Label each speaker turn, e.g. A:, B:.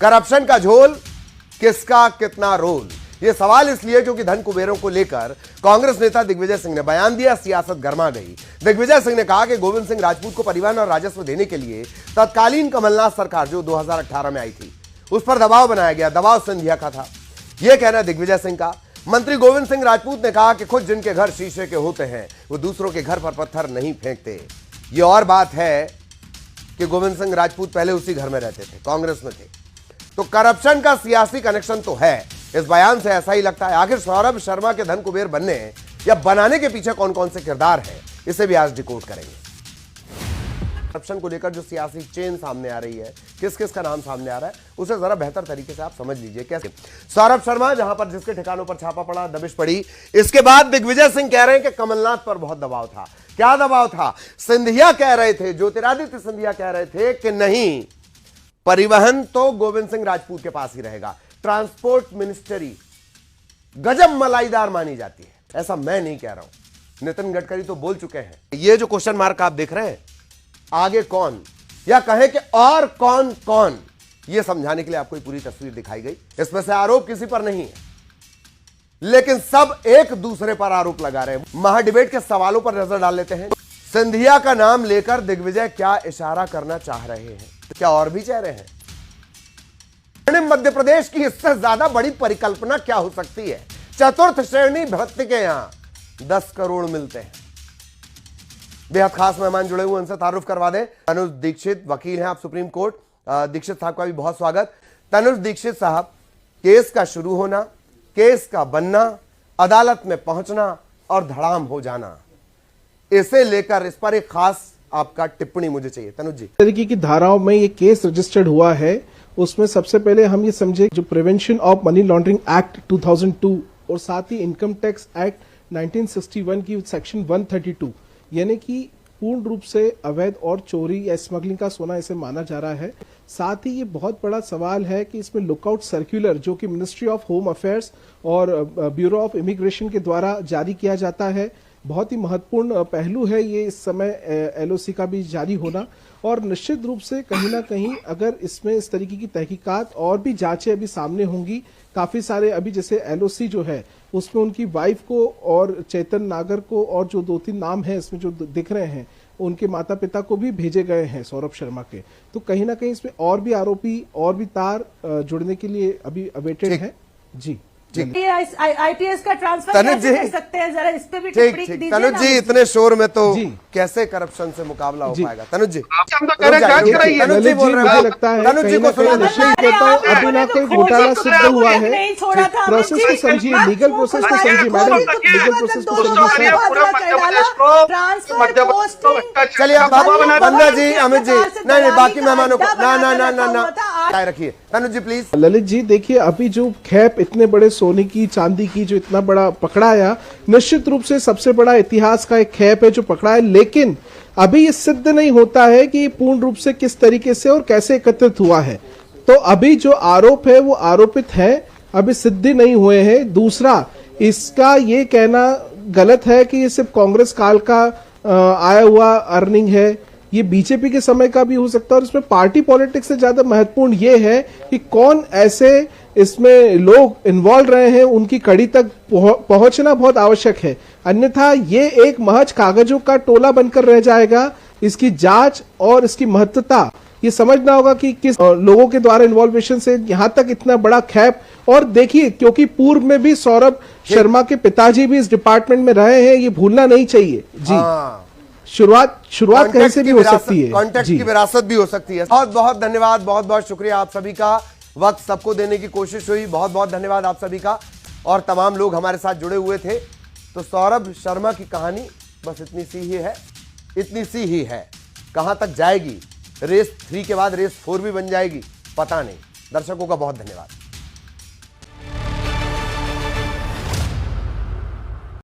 A: Corruption का झोल, किसका कितना रोल? यह सवाल इसलिए क्योंकि धन कुबेरों को लेकर कांग्रेस नेता दिग्विजय सिंह ने बयान दिया, सियासत गर्मा गई। दिग्विजय सिंह ने कहा कि गोविंद सिंह राजपूत को परिवहन और राजस्व देने के लिए तत्कालीन कमलनाथ सरकार जो 2018 में आई थी, उस पर दबाव बनाया गया। दबाव सिंधिया का था, यह कहना दिग्विजय सिंह का। मंत्री गोविंद सिंह राजपूत ने कहा कि खुद जिनके घर शीशे के होते हैं वो दूसरों के घर पर पत्थर नहीं फेंकते। यह और बात है कि गोविंद सिंह राजपूत पहले उसी घर में रहते थे, कांग्रेस में थे। तो करप्शन का सियासी कनेक्शन तो है, इस बयान से ऐसा ही लगता है। आखिर सौरभ शर्मा के धन कुबेर बनने या बनाने के पीछे कौन कौन से किरदार हैं, इसे भी आज डिकोड करेंगे। करप्शन को लेकर जो सियासी चेन सामने आ रही है, किस किस का नाम सामने आ रहा है, उसे जरा बेहतर तरीके से आप समझ लीजिए। कैसे सौरभ शर्मा, जहां पर जिसके ठिकानों पर छापा पड़ा, दबिश पड़ी। इसके बाद दिग्विजय सिंह कह रहे हैं कि कमलनाथ पर बहुत दबाव था। क्या दबाव था? सिंधिया कह रहे थे, ज्योतिरादित्य सिंधिया कह रहे थे कि नहीं, परिवहन तो गोविंद सिंह राजपूत के पास ही रहेगा। ट्रांसपोर्ट मिनिस्ट्री गजब मलाईदार मानी जाती है, ऐसा मैं नहीं कह रहा हूं, नितिन गडकरी तो बोल चुके हैं। ये जो क्वेश्चन मार्क आप देख रहे हैं, आगे कौन, या कहें कि और कौन कौन, यह समझाने के लिए आपको पूरी तस्वीर दिखाई गई। इसमें से आरोप किसी पर नहीं है, लेकिन सब एक दूसरे पर आरोप लगा रहे हैं। महाडिबेट के सवालों पर नजर डाल लेते हैं। सिंधिया का नाम लेकर दिग्विजय क्या इशारा करना चाह रहे हैं? क्या और भी चेहरे हैं? मध्य प्रदेश की इससे ज्यादा बड़ी परिकल्पना क्या हो सकती है? चतुर्थ श्रेणी भर्ती के यहां 10 करोड़ मिलते हैं। बेहद खास मेहमान जुड़े हुए, उनसे तारुफ करवा दें। तनुज दीक्षित वकील हैं आप सुप्रीम कोर्ट। दीक्षित साहब का भी बहुत स्वागत। तनुज दीक्षित साहब, केस का शुरू होना, केस का बनना, अदालत में पहुंचना और धड़ाम हो जाना, इसे लेकर इस पर एक खास आपका टिप्पणी मुझे चाहिए। तनुज जी,
B: तरीके की धाराओं में ये केस रजिस्टर्ड हुआ है, उसमें सबसे पहले हम ये समझे जो prevention of money laundering act 2002 और साथ ही इनकम टैक्स एक्ट 1961 की सेक्शन 132, यानी कि पूर्ण रूप से अवैध और चोरी या स्मगलिंग का सोना इसे माना जा रहा है। साथ ही ये बहुत बड़ा सवाल है कि इसमें लुकआउट सर्कुलर जो कि मिनिस्ट्री ऑफ होम अफेयर्स और ब्यूरो ऑफ इमिग्रेशन के द्वारा जारी किया जाता है, बहुत ही महत्वपूर्ण पहलू है ये इस समय एलओसी का भी जारी होना। और निश्चित रूप से कहीं ना कहीं अगर इसमें इस तरीके की तहकीकात और भी जांचें अभी सामने होंगी, काफी सारे अभी जैसे एलओसी जो है उसमें उनकी वाइफ को और चेतन नागर को और जो 2-3 नाम है इसमें जो दिख रहे हैं उनके माता पिता को भी भेजे गए हैं सौरभ शर्मा के। तो कहीं ना कहीं इसमें और भी आरोपी और भी तार जुड़ने के लिए अभी अवेटेड है। जी,
C: आईपीएस का ट्रांसफर कैसे कर सकते हैं, जरा इस पे भी टिप्पणी दीजिए।
A: तनुज जी, इतने शोर में तो कैसे करप्शन से मुकाबला हो पाएगा? तनुज जी,
B: तनुज जी मुझे लगता है
A: तनुज जी को
B: कहता हूँ अभी ना कोई घोटाला सिद्ध हुआ है। प्रोसेस को समझिए, लीगल प्रोसेस को समझिए मैडम, लीगल प्रोसेस को समझिए।
A: चलिए बंदा जी, अमित जी, नहीं बाकी मेहमानों को ना रखिए। तनुज जी प्लीज।
B: ललित जी देखिए, अभी जो खैप इतने बड़े सोने की चांदी की जो इतना बड़ा पकड़ाया, निश्चित रूप से सबसे बड़ा इतिहास का एक खैप है जो पकड़ा है, लेकिन अभी ये सिद्ध नहीं होता है कि पूर्ण रूप से किस तरीके से और कैसे एकत्रित हुआ है। तो अभी जो आरोप है वो आरोपित है, अभी सिद्ध नहीं हुए हैं। दूसरा, इसका ये कहना गलत है कि ये सिर्फ कांग्रेस काल का आया हुआ अर्निंग है, ये बीजेपी के समय का भी हो सकता है। और इसमें पार्टी पॉलिटिक्स से ज्यादा महत्वपूर्ण ये है कि कौन ऐसे इसमें लोग इन्वॉल्व रहे हैं, उनकी कड़ी तक पहुंचना बहुत आवश्यक है। अन्यथा ये एक महज कागजों का टोला बनकर रह जाएगा। इसकी जांच और इसकी महत्वता ये समझना होगा कि किस लोगों के द्वारा इन्वॉल्वेशन से यहां तक इतना बड़ा खैप। और देखिए, क्योंकि पूर्व में भी सौरभ शर्मा के पिताजी भी इस डिपार्टमेंट में रहे हैं, ये भूलना नहीं चाहिए। जी, शुरुआत कहीं से भी हो सकती है,
A: कॉन्टेक्ट की विरासत भी हो सकती है। बहुत बहुत धन्यवाद, बहुत बहुत शुक्रिया आप सभी का। वक्त सबको देने की कोशिश हुई, बहुत बहुत धन्यवाद आप सभी का। और तमाम लोग हमारे साथ जुड़े हुए थे। तो सौरभ शर्मा की कहानी बस इतनी सी ही है, इतनी सी ही है। कहां तक जाएगी, रेस 3 के बाद रेस 4 भी बन जाएगी, पता नहीं। दर्शकों का बहुत धन्यवाद।